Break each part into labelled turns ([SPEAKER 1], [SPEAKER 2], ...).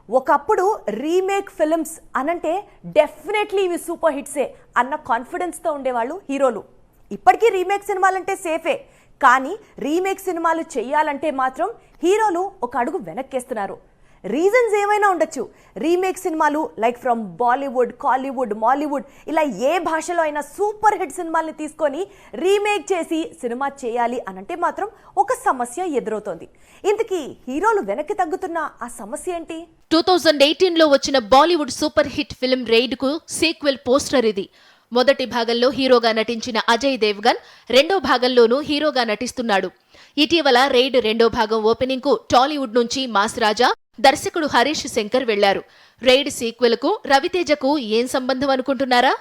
[SPEAKER 1] ఒకప్పుడు remake films అనంటే definitely ఇవి సూపర్ హిట్సే అన్న కాన్ఫిడెన్స్తో ఉండేవాళ్ళు హీరోలు. ఇప్పటికీ రీమేక్ సినిమాలంటే సేఫే, కానీ రీమేక్ సినిమాలు చేయాలంటే మాత్రం హీరోలు ఒక అడుగు వెనక్కేస్తున్నారు. రీజన్స్ ఏమైనా ఉండొచ్చు. రీమేక్ సినిమాలు లైక్ ఫ్రమ్ బాలీవుడ్, కాలీవుడ్, మాలీవుడ్ ఇలా ఏ భాషలో అయినా సూపర్ హిట్ సినిమాల్ని తీసుకొని రీమేక్ చేసి సినిమా చేయాలి అనంటే మాత్రం ఒక సమస్య ఎదురవుతోంది. ఇంతకీ హీరోలు వెనక్కి తగ్గుతున్న ఆ సమస్య ఏంటి?
[SPEAKER 2] 2018లో వచ్చిన Bollywood super hit film Raid కు సీక్వెల్ పోస్టర్ ఇది. మొదటి భాగంలో హీరోగా నటించిన అజయ్ దేవ్గన్ రెండో భాగంలోనూ హీరోగా నటిస్తున్నాడు. ఇటీవల రైడ్ రెండో భాగం ఓపెనింగ్ కు టాలీవుడ్ నుంచి మాస్ రాజా, దర్శకుడు హరీష్ శంకర్ వెళ్లారు. రైడ్ సీక్వెల్ కు రవితేజకు ఏం సంబంధం అనుకుంటున్నారా?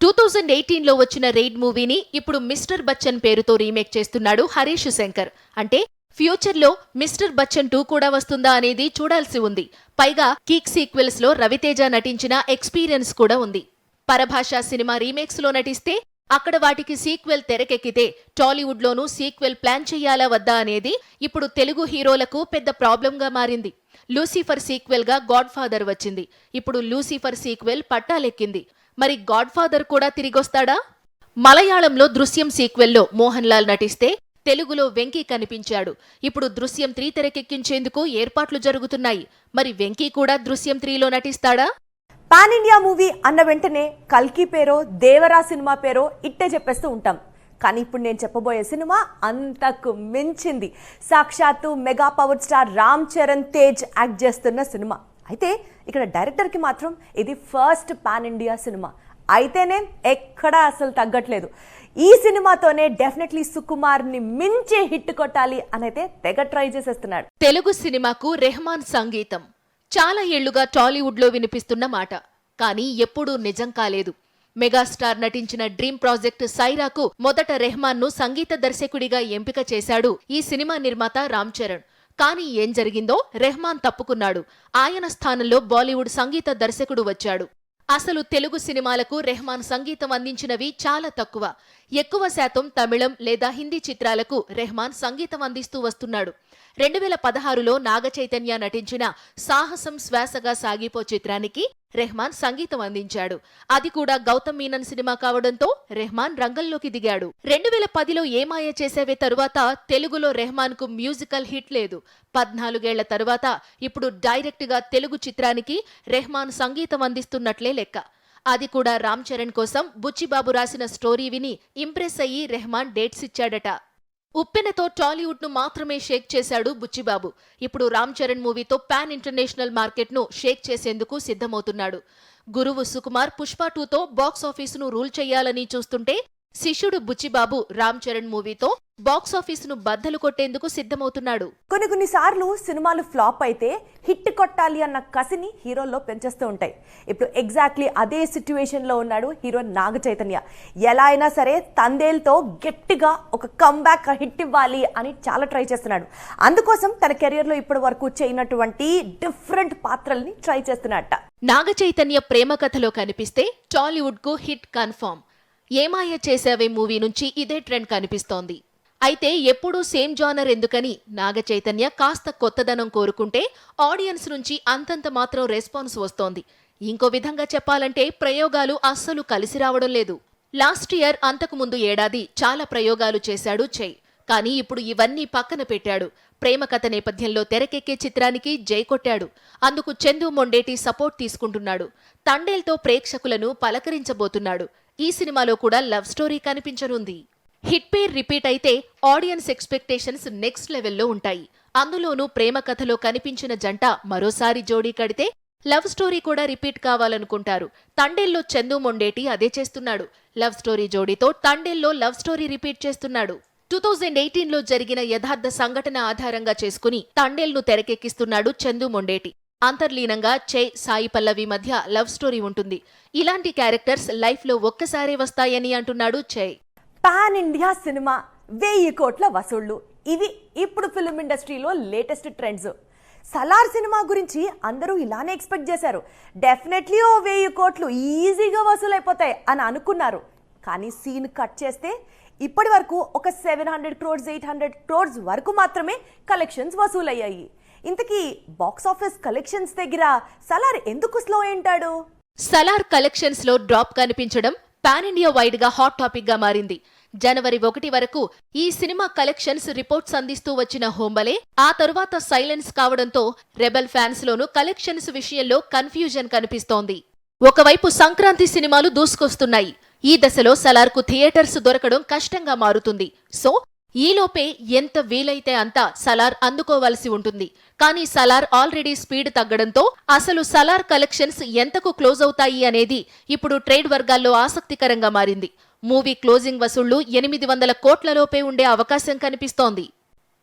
[SPEAKER 2] 2018లో వచ్చిన రైడ్ మూవీని ఇప్పుడు మిస్టర్ బచ్చన్ పేరుతో రీమేక్ చేస్తున్నాడు హరీష్ శంకర్. అంటే ఫ్యూచర్ లో మిస్టర్ బచ్చన్ 2 కూడా వస్తుందా అనేది చూడాల్సి ఉంది. పైగా కీక్ సీక్వెల్స్ లో రవితేజ నటించిన ఎక్స్పీరియన్స్ కూడా ఉంది. పరభాషా సినిమా రీమేక్స్ లో నటిస్తే అక్కడ వాటికి సీక్వెల్ తెరకెక్కితే టాలీవుడ్ లోనూ సీక్వెల్ ప్లాన్ చెయ్యాలా వద్దా అనేది ఇప్పుడు తెలుగు హీరోలకు పెద్ద ప్రాబ్లం గా మారింది. లూసిఫర్ సీక్వెల్ గా గాడ్ ఫాదర్ వచ్చింది. ఇప్పుడు లూసిఫర్ సీక్వెల్ పట్టాలెక్కింది. మరి గాడ్ ఫాదర్ కూడా తిరిగొస్తాడా? మలయాళంలో దృశ్యం సీక్వెల్లో మోహన్ లాల్ నటిస్తే తెలుగులో వెంకీ కనిపించాడు. ఇప్పుడు దృశ్యం 3 తెరకెక్కించేందుకు ఏర్పాట్లు జరుగుతున్నాయి. మరి వెంకీ కూడా దృశ్యం 3లో నటిస్తాడా?
[SPEAKER 1] పాన్ ఇండియా మూవీ అన్న వెంటనే కల్కి పేరో, దేవరా సినిమా పేరో ఇట్టే చెప్పేస్తూ ఉంటాం. కానీ ఇప్పుడు నేను చెప్పబోయే సినిమా అంతకు మించింది. సాక్షాత్తు mega power star Ram Charan Tej act చేస్తున్న సినిమా. అయితే ఇక్కడ డైరెక్టర్కి మాత్రం ఇది ఫస్ట్ పాన్ ఇండియా సినిమా. అయితేనే ఎక్కడా అసలు తగ్గట్లేదు. ఈ సినిమాతోనే డెఫినెట్లీ సుకుమార్ని మించే హిట్ కొట్టాలి అనైతే తెగ ట్రై చేసేస్తున్నాడు.
[SPEAKER 2] తెలుగు సినిమాకు రెహమాన్ సంగీతం చాలా ఏళ్లుగా టాలీవుడ్ లో వినిపిస్తున్న మాట, కానీ ఎప్పుడూ నిజం కాలేదు. మెగాస్టార్ నటించిన డ్రీమ్ ప్రాజెక్ట్ సైరాకు మొదట రెహమాన్ ను సంగీత దర్శకుడిగా ఎంపిక చేశాడు ఈ సినిమా నిర్మాత రామ్ చరణ్. కానీ ఏం జరిగిందో, రెహమాన్ తప్పుకున్నాడు. ఆయన స్థానంలో బాలీవుడ్ సంగీత దర్శకుడు వచ్చాడు. అసలు తెలుగు సినిమాలకు రెహమాన్ సంగీతం అందించినవి చాలా తక్కువ. ఎక్కువ శాతం తమిళం లేదా హిందీ చిత్రాలకు రెహమాన్ సంగీతం అందిస్తూ వస్తున్నాడు. 2016లో నాగచైతన్య నటించిన సాహసం శ్వాసగా సాగిపో చిత్రానికి రెహమాన్ సంగీతం అందించాడు. అది కూడా గౌతమ్ మీనన్ సినిమా కావడంతో రెహమాన్ రంగంలోకి దిగాడు. 2010లో ఏమాయ చేసేవే తరువాత తెలుగులో రెహమాన్ కు మ్యూజికల్ హిట్ లేదు. 14 ఏళ్ల తరువాత ఇప్పుడు డైరెక్ట్ గా తెలుగు చిత్రానికి రెహమాన్ సంగీతం అందిస్తున్నట్లే లెక్క. అది కూడా రామ్ చరణ్ కోసం బుచ్చిబాబు రాసిన స్టోరీ విని ఇంప్రెస్ అయ్యి రెహమాన్ డేట్స్ ఇచ్చాడట. ఉప్పెనతో టాలీవుడ్ ను మాత్రమే షేక్ చేశాడు బుచ్చిబాబు. ఇప్పుడు రామ్ చరణ్ మూవీతో పాన్ ఇంటర్నేషనల్ మార్కెట్ ను షేక్ చేసేందుకు సిద్ధమవుతున్నాడు. గురువు సుకుమార్ పుష్ప 2తో బాక్స్ ఆఫీసును రూల్ చెయ్యాలని చూస్తుంటే, శిష్యుడు బుచ్చిబాబు రామ్ చరణ్ మూవీతో బాక్స్ ఆఫీసును బద్దలు కొట్టేందుకు సిద్ధమవుతున్నాడు.
[SPEAKER 1] కొన్ని సార్లు సినిమాలు ఫ్లాప్ అయితే హిట్ కొట్టాలి అన్న కసిని హీరోల్లో పెంచేస్తూ ఉంటాయి. ఇప్పుడు ఎగ్జాక్ట్లీ అదే సిచ్యువేషన్ లో ఉన్నాడు హీరో నాగ చైతన్య. ఎలా అయినా సరే తందేల్తో గట్టిగా ఒక కమ్బ్యాక్ హిట్ ఇవ్వాలి అని చాలా ట్రై చేస్తున్నాడు. అందుకోసం తన కెరియర్ లో ఇప్పటి వరకు చేయనటువంటి డిఫరెంట్ పాత్రల్ని ట్రై చేస్తున్నట్ట.
[SPEAKER 2] నాగ చైతన్య ప్రేమ కథలో కనిపిస్తే టాలీవుడ్ కు హిట్ కన్ఫర్మ్. ఏమాయ చేసావే మూవీ నుంచి ఇదే ట్రెండ్ కనిపిస్తోంది. అయితే ఎప్పుడూ సేమ్ జానర్ ఎందుకని నాగ చైతన్య కాస్త కొత్తదనం కోరుకుంటే ఆడియన్స్ నుంచి అంతంత మాత్రం రెస్పాన్స్ వస్తోంది. ఇంకో విధంగా చెప్పాలంటే ప్రయోగాలు అస్సలు కలిసి రావడం లేదు. లాస్ట్ ఇయర్, అంతకు ముందు ఏడాది చాలా ప్రయోగాలు చేశాడు చై. కానీ ఇప్పుడు ఇవన్నీ పక్కన పెట్టాడు. ప్రేమ కథ నేపథ్యంలో తెరకెక్కే చిత్రానికి జై కొట్టాడు. అందుకు చందు మొండేటి సపోర్ట్ తీసుకుంటున్నాడు. తండేల్తో ప్రేక్షకులను పలకరించబోతున్నాడు. ఈ సినిమాలో కూడా లవ్ స్టోరీ కనిపించనుంది. హిట్ పేర్ రిపీట్ అయితే ఆడియన్స్ ఎక్స్పెక్టేషన్స్ నెక్స్ట్ లెవెల్లో ఉంటాయి. అందులోనూ ప్రేమ కథలో కనిపించిన జంట మరోసారి జోడీ కడితే లవ్ స్టోరీ కూడా రిపీట్ కావాలనుకుంటారు. తండేల్లో చందు మొండేటి అదే చేస్తున్నాడు. లవ్ స్టోరీ జోడీతో తండేల్లో లవ్ స్టోరీ రిపీట్ చేస్తున్నాడు. 2018లో జరిగిన యథార్థ సంఘటన ఆధారంగా చేసుకుని తండేల్ను తెరకెక్కిస్తున్నాడు చందు మొండేటి. అంతర్లీనంగా చై, సాయి పల్లవి మధ్య లవ్ స్టోరీ ఉంటుంది. ఇలాంటి క్యారెక్టర్స్ లైఫ్ లో ఒక్కసారే వస్తాయని అంటున్నాడు చై.
[SPEAKER 1] పాన్ ఇండియా సినిమా, 1000 కోట్ల వసూళ్లు, ఇవి ఇప్పుడు ఫిల్మ్ ఇండస్ట్రీలో లేటెస్ట్ ట్రెండ్స్. సలార్ సినిమా గురించి అందరూ ఇలానే ఎక్స్పెక్ట్ చేశారు. డెఫినెట్లీ 1000 కోట్లు ఈజీగా వసూలైపోతాయి అని అనుకున్నారు. కానీ సీన్ కట్ చేస్తే ఇప్పటి వరకు ఒక 700 crores 800 crores వరకు మాత్రమే కలెక్షన్స్ వసూలయ్యాయి. ఇంతకీ బాక్స్ ఆఫీస్ కలెక్షన్స్ దగ్గర సలార్ ఎందుకు స్లో అయింటాడు?
[SPEAKER 2] సలార్ కలెక్షన్స్ లో డ్రాప్ కనిపించడం పాన్ ఇండియా వైడ్ గా హాట్ టాపిక్ గా మారింది. జనవరి 1 వరకు ఈ సినిమా కలెక్షన్స్ రిపోర్ట్స్ అందిస్తూ వచ్చిన హోంబలే ఆ తరువాత సైలెన్స్ కావడంతో రెబెల్ ఫ్యాన్స్ లోనూ కలెక్షన్స్ విషయంలో కన్ఫ్యూజన్ కనిపిస్తోంది. ఒకవైపు సంక్రాంతి సినిమాలు దూసుకొస్తున్నాయి. ఈ దశలో సలార్కు థియేటర్స్ దొరకడం కష్టంగా మారుతుంది. సో ఈలోపే ఎంత వీలైతే అంత సలార్ అందుకోవాల్సి ఉంటుంది. కానీ సలార్ ఆల్రెడీ స్పీడ్ తగ్గడంతో అసలు సలార్ కలెక్షన్స్ ఎంతకు క్లోజ్ అవుతాయి అనేది ఇప్పుడు ట్రేడ్ వర్గాల్లో ఆసక్తికరంగా మారింది. మూవీ క్లోజింగ్ వసూళ్లు 800 కోట్లలోపే ఉండే అవకాశం కనిపిస్తోంది.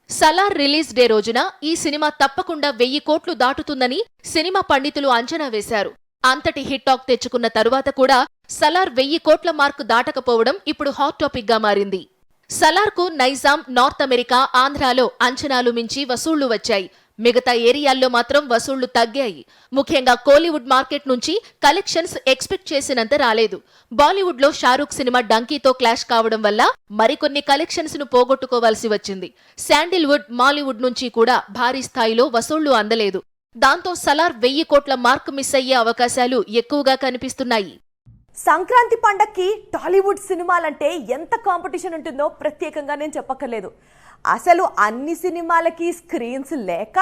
[SPEAKER 2] సలార్ రిలీజ్ డే రోజున ఈ సినిమా తప్పకుండా 1000 కోట్లు దాటుతుందని సినిమా పండితులు అంచనా వేశారు. అంతటి హిట్ టాక్ తెచ్చుకున్న తరువాత కూడా సలార్ 1000 కోట్ల మార్కు దాటకపోవడం ఇప్పుడు హాట్ టాపిక్ గా మారింది. సలార్కు నైజాం, నార్త్ అమెరికా, ఆంధ్రాలో అంచనాలు మించి వసూళ్లు వచ్చాయి. మిగతా ఏరియాల్లో మాత్రం వసూళ్లు తగ్గాయి. ముఖ్యంగా కోలీవుడ్ మార్కెట్ నుంచి కలెక్షన్స్ ఎక్స్పెక్ట్ చేసినంత రాలేదు. బాలీవుడ్ లో షారూఖ్ సినిమా డంకీతో క్లాష్ కావడం వల్ల మరికొన్ని కలెక్షన్స్ ను పోగొట్టుకోవాల్సి వచ్చింది. శాండిల్వుడ్, మాలీవుడ్ నుంచి కూడా భారీ స్థాయిలో వసూళ్లు అందలేదు. దాంతో సలార్ 1000 కోట్ల మార్క్ మిస్ అయ్యే అవకాశాలు ఎక్కువగా కనిపిస్తున్నాయి.
[SPEAKER 1] సంక్రాంతి పండక్కి టాలీవుడ్ సినిమాలంటే ఎంత కాంపిటీషన్ ఉంటుందో ప్రత్యేకంగా నేను చెప్పక్కర్లేదు. అసలు అన్ని సినిమాలకి స్క్రీన్స్ లేక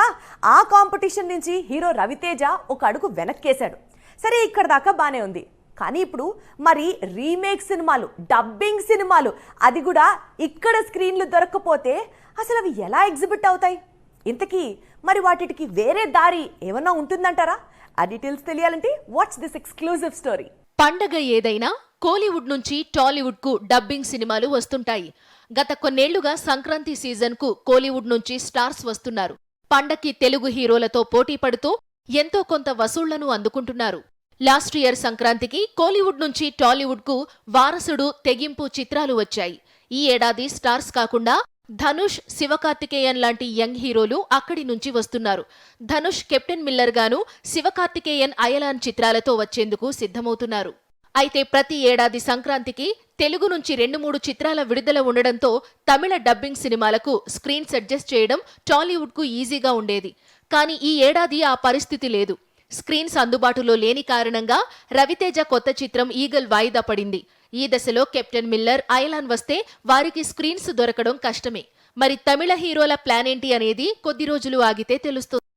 [SPEAKER 1] ఆ కాంపిటీషన్ నుంచి హీరో రవితేజ ఒక అడుగు వెనక్కేశాడు. సరే, ఇక్కడ దాకా బానే ఉంది. కానీ ఇప్పుడు మరి రీమేక్ సినిమాలు, డబ్బింగ్ సినిమాలు, అది కూడా ఇక్కడ స్క్రీన్లు దొరక్కపోతే అసలు అవి ఎలా ఎగ్జిబిట్ అవుతాయి? ఇంతకీ మరి వాటికి వేరే దారి ఏమన్నా ఉంటుందంటారా? ఆ డీటెయిల్స్ తెలియాలంటే వాచ్ దిస్ ఎక్స్క్లూజివ్ స్టోరీ.
[SPEAKER 2] పండగ ఏదైనా కోలీవుడ్ నుంచి టాలీవుడ్ కు డబ్బింగ్ సినిమాలు వస్తుంటాయి. గత కొన్నేళ్లుగా సంక్రాంతి సీజన్ కు కోలీవుడ్ నుంచి స్టార్స్ వస్తున్నారు. పండక్కి తెలుగు హీరోలతో పోటీ పడుతూ ఎంతో కొంత వసూళ్లను అందుకుంటున్నారు. లాస్ట్ ఇయర్ సంక్రాంతికి కోలీవుడ్ నుంచి టాలీవుడ్ కు వారసుడు, తెగింపు చిత్రాలు వచ్చాయి. ఈ ఏడాది స్టార్స్ కాకుండా ధనుష్, శివకార్తికేయన్ లాంటి యంగ్ హీరోలు అక్కడి నుంచి వస్తున్నారు. ధనుష్ కెప్టెన్ మిల్లర్ గాను, శివకార్తికేయన్ అయలాన్ చిత్రాలతో వచ్చేందుకు సిద్ధమవుతున్నారు. అయితే ప్రతి ఏడాది సంక్రాంతికి తెలుగు నుంచి 2-3 చిత్రాల విడుదల ఉండడంతో తమిళ డబ్బింగ్ సినిమాలకు స్క్రీన్స్ అడ్జస్ట్ చేయడం టాలీవుడ్ కు ఈజీగా ఉండేది. కానీ ఈ ఏడాది ఆ పరిస్థితి లేదు. స్క్రీన్స్ అందుబాటులో లేని కారణంగా రవితేజ కొత్త చిత్రం ఈగల్ వాయిదా పడింది. ఈ దశలో కెప్టెన్ మిల్లర్, అయలాన్ వస్తే వారికి స్క్రీన్స్ దొరకడం కష్టమే. మరి తమిళ హీరోల ప్లాన్ ఏంటి అనేది కొద్ది రోజులు ఆగితే తెలుస్తుంది.